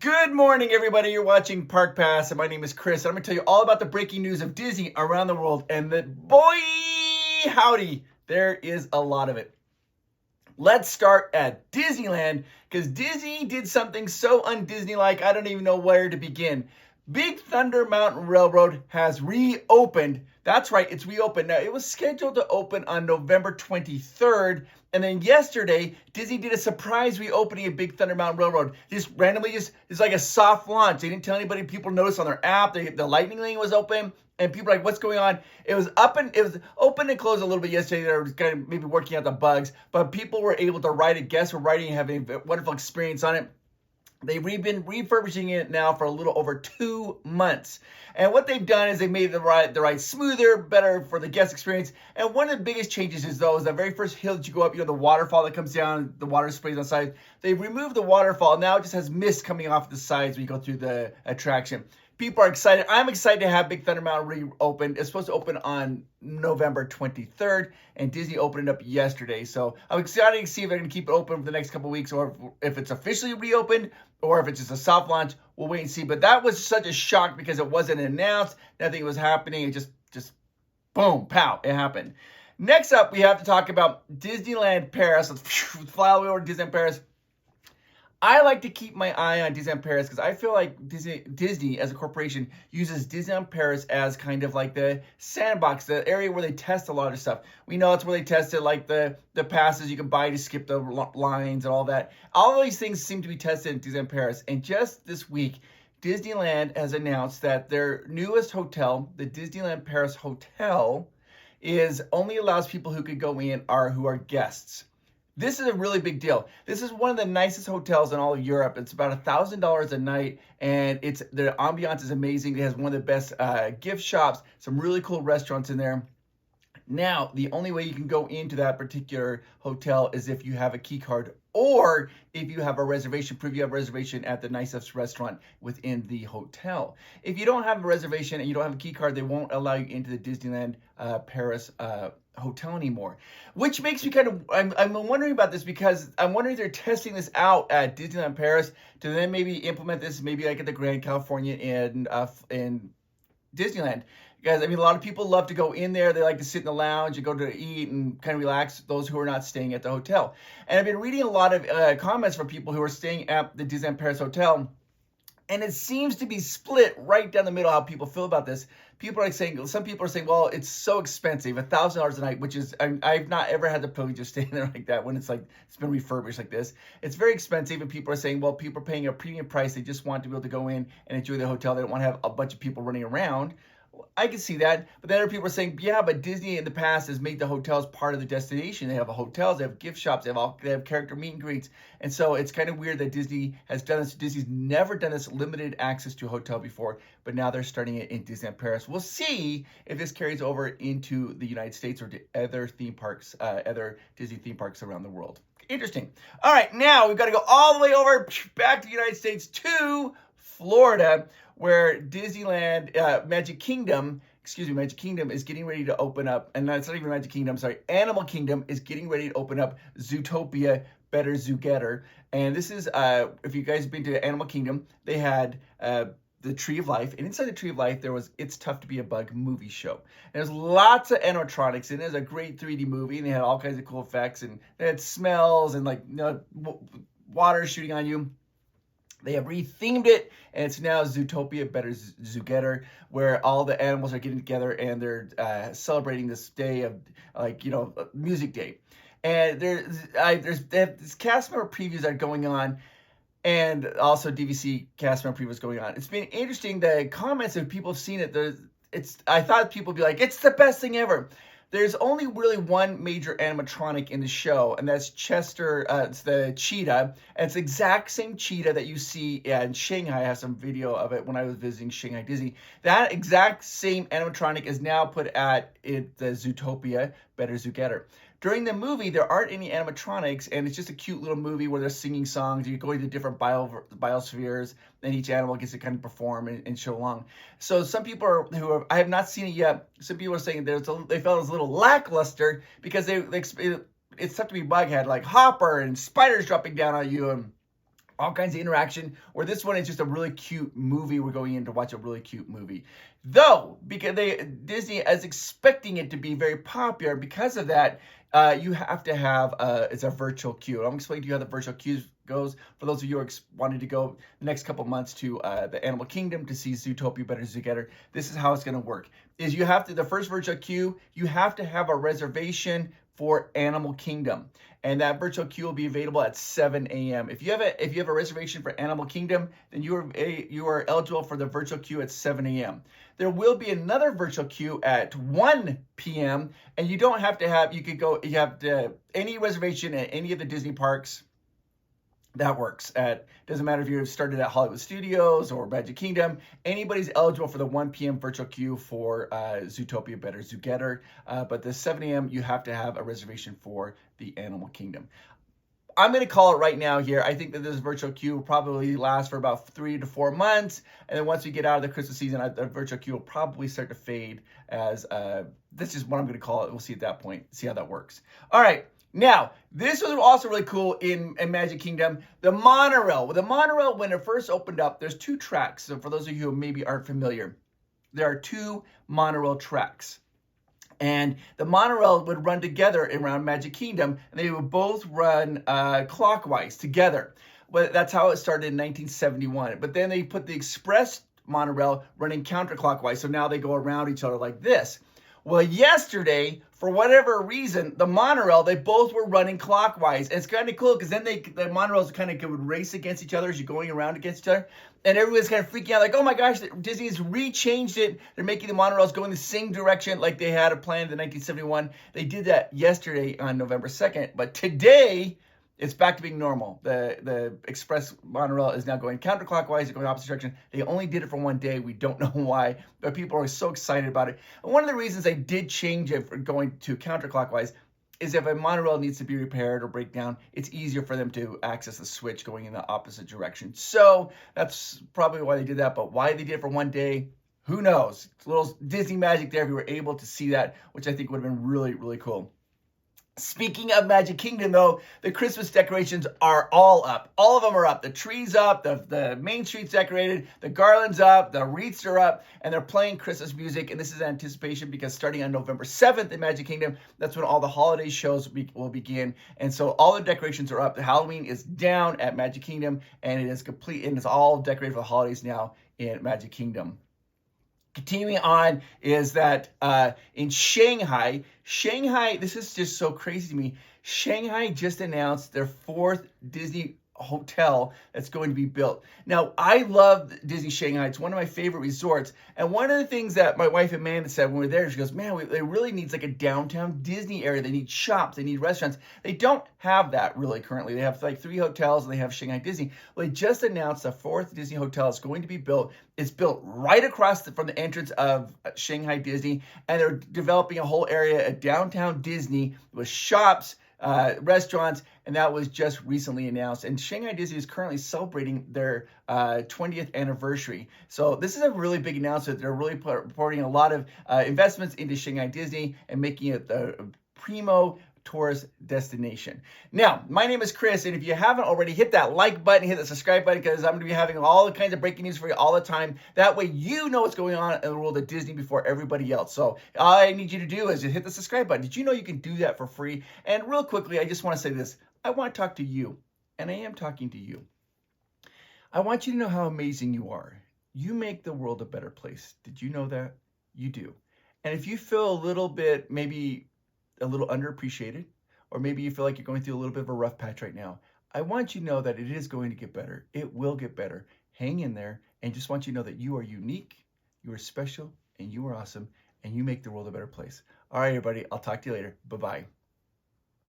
Good morning, everybody. You're watching Park Pass, and my name is Chris. And I'm going to tell you all about the breaking news of Disney around the world. And boy, howdy, there is a lot of it. Let's start at Disneyland, because Disney did something so un-Disney-like, I don't even know where to begin. Big Thunder Mountain Railroad has reopened. That's right, it's reopened. Now, it was scheduled to open on November 23rd, and then yesterday, Disney did a surprise reopening of Big Thunder Mountain Railroad. Just randomly, it's like a soft launch. They didn't tell anybody. People noticed on their app, the lightning lane was open, and people were like, what's going on? It was open and closed a little bit yesterday. They were kind of maybe working out the bugs, but people were able to ride it. Guests were riding and having a wonderful experience on it. They've been refurbishing it now for a little over 2 months. And what they've done is they made the ride smoother, better for the guest experience. And one of the biggest changes is that very first hill that you go up, the waterfall that comes down, the water sprays on the side. They've removed the waterfall. Now it just has mist coming off the sides when you go through the attraction. People are excited. I'm excited to have Big Thunder Mountain reopened. It's supposed to open on November 23rd, and Disney opened it up yesterday. So I'm excited to see if they're going to keep it open for the next couple of weeks, or if it's officially reopened, or if it's just a soft launch. We'll wait and see. But that was such a shock because it wasn't announced. Nothing was happening. It just boom, pow, it happened. Next up, we have to talk about Disneyland Paris. Let's fly all the way over to Disneyland Paris. I like to keep my eye on Disneyland Paris because I feel like Disney as a corporation uses Disneyland Paris as kind of like the sandbox, the area where they test a lot of stuff. We know it's where they tested like the passes you can buy to skip the lines and all that. All of these things seem to be tested in Disneyland Paris. And just this week, Disneyland has announced that their newest hotel, the Disneyland Paris Hotel, only allows people who could go in who are guests. This is a really big deal. This is one of the nicest hotels in all of Europe. It's about $1,000 a night, and the ambiance is amazing. It has one of the best gift shops, some really cool restaurants in there. Now, the only way you can go into that particular hotel is if you have a key card, or if you have a reservation, prove you have a reservation at the nicest restaurant within the hotel. If you don't have a reservation and you don't have a key card, they won't allow you into the Disneyland Paris hotel anymore, which makes me I'm wondering about this, because I'm wondering if they're testing this out at Disneyland Paris to then maybe implement this maybe like at the Grand California in Disneyland. Guys, I mean, a lot of people love to go in there. They like to sit in the lounge and go to eat and kind of relax, those who are not staying at the hotel. And I've been reading a lot of comments from people who are staying at the Disneyland Paris Hotel, and it seems to be split right down the middle how people feel about this. Some people are saying, well, it's so expensive, $1,000 a night, which is, I've not ever had the privilege of staying there like that when it's been refurbished like this. It's very expensive, and people are saying, well, people are paying a premium price. They just want to be able to go in and enjoy the hotel. They don't want to have a bunch of people running around. I can see that, but then other people are saying, yeah, but Disney in the past has made the hotels part of the destination. They have hotels, they have gift shops, they have character meet and greets, and so it's kind of weird that Disney has done this. Disney's never done this limited access to a hotel before, but now they're starting it in Disneyland Paris. We'll see if this carries over into the United States or to other theme parks, other Disney theme parks around the world. Interesting. All right, now we've got to go all the way over back to the United States to Florida, where Disneyland Magic Kingdom is getting ready to open up. And that's not even Magic Kingdom, sorry. Animal Kingdom is getting ready to open up Zootopia, Better Zoo Getter. And this is, if you guys have been to Animal Kingdom, they had the Tree of Life. And inside the Tree of Life, there was It's Tough to Be a Bug movie show. And there's lots of animatronics, and there's a great 3D movie, and they had all kinds of cool effects, and they had smells and water shooting on you. They have rethemed it, and it's now Zootopia, Better Zoo Getter, where all the animals are getting together and they're celebrating this day of, music day. And they have this cast member previews that are going on, and also DVC cast member previews going on. It's been interesting. The comments of people have seen it. I thought people would be like, it's the best thing ever. There's only really one major animatronic in the show, and that's Chester. It's the cheetah. And it's the exact same cheetah that you see in Shanghai. I have some video of it when I was visiting Shanghai Disney. That exact same animatronic is now put at the Zootopia, Better Zoo Getter. During the movie, there aren't any animatronics, and it's just a cute little movie where they're singing songs. You're going to different biospheres, and each animal gets to kind of perform and show along. So some people I have not seen it yet. Some people are saying they felt it was a little lackluster because It's Tough to Be Bug had like Hopper and spiders dropping down on you, and all kinds of interaction, where this one is just a really cute movie. We're going in to watch a really cute movie. Though, because Disney is expecting it to be very popular, because of that, you have to have, it's a virtual queue. I'm explaining to you how the virtual queue goes. For those of you who are wanting to go the next couple months to the Animal Kingdom to see Zootopia Better Together, this is how it's going to work. Is you have to, the first virtual queue, you have to have a reservation for Animal Kingdom, and that virtual queue will be available at 7 a.m. If you have a reservation for Animal Kingdom, then you are eligible for the virtual queue at 7 a.m. There will be another virtual queue at 1 p.m. and you don't have to have, you have any reservation at any of the Disney parks. That works. Doesn't matter if you started at Hollywood Studios or Magic Kingdom. Anybody's eligible for the 1 p.m. virtual queue for Zootopia Better Together. But the 7 a.m. you have to have a reservation for the Animal Kingdom. I'm going to call it right now here. I think that this virtual queue will probably last for about 3 to 4 months. And then once we get out of the Christmas season, the virtual queue will probably start to fade as this is what I'm going to call it. We'll see at that point, see how that works. All right. Now, this was also really cool in Magic Kingdom, the monorail. The monorail, when it first opened up, there's 2 tracks. So for those of you who maybe aren't familiar, there are 2 monorail tracks. And the monorail would run together around Magic Kingdom, and they would both run clockwise together. Well, that's how it started in 1971. But then they put the express monorail running counterclockwise, so now they go around each other like this. Well, yesterday, for whatever reason, the monorail, they both were running clockwise. And it's kind of cool because then the monorails kind of would race against each other as you're going around against each other. And everyone's kind of freaking out like, oh my gosh, Disney's rechanged it. They're making the monorails go in the same direction like they had a plan in 1971. They did that yesterday on November 2nd. But today, it's back to being normal. The express monorail is now going counterclockwise, going opposite direction. They only did it for 1 day. We don't know why, but people are so excited about it. And one of the reasons they did change it for going to counterclockwise is if a monorail needs to be repaired or break down, it's easier for them to access the switch going in the opposite direction. So that's probably why they did that, but why they did it for 1 day, who knows? It's a little Disney magic there if you were able to see that, which I think would have been really, really cool. Speaking of Magic Kingdom, though, the Christmas decorations are all up. All of them are up. The tree's up, the main street's decorated, the garland's up, the wreaths are up, and they're playing Christmas music. And this is anticipation because starting on November 7th in Magic Kingdom, that's when all the holiday shows will begin. And so all the decorations are up. The Halloween is down at Magic Kingdom, and it is complete, and it's all decorated for the holidays now in Magic Kingdom. Continuing on is that in Shanghai, this is just so crazy to me. Shanghai just announced their 4th Disney hotel that's going to be built. Now, I love Disney Shanghai. It's one of my favorite resorts. And one of the things that my wife Amanda said when we were there, she goes, man, they really need like a downtown Disney area. They need shops. They need restaurants. They don't have that really currently. They have like 3 hotels and they have Shanghai Disney. Well, they just announced the 4th Disney hotel is going to be built. It's built right across from the entrance of Shanghai Disney. And they're developing a whole area at downtown Disney with shops, restaurants, and that was just recently announced. And Shanghai Disney is currently celebrating their 20th anniversary. So this is a really big announcement. They're really pouring a lot of investments into Shanghai Disney and making it the primo tourist destination. Now, my name is Chris, and if you haven't already, hit that like button, hit the subscribe button, because I'm going to be having all the kinds of breaking news for you all the time. That way you know what's going on in the world of Disney before everybody else. So all I need you to do is just hit the subscribe button. Did you know you can do that for free? And real quickly, I just want to say this. I want to talk to you, and I am talking to you. I want you to know how amazing you are. You make the world a better place. Did you know that? You do. And if you feel a little bit, maybe a little underappreciated, or maybe you feel like you're going through a little bit of a rough patch right now, I want you to know that it is going to get better. It will get better. Hang in there, and just want you to know that you are unique, you are special, and you are awesome, and you make the world a better place. All right, everybody, I'll talk to you later. Bye-bye.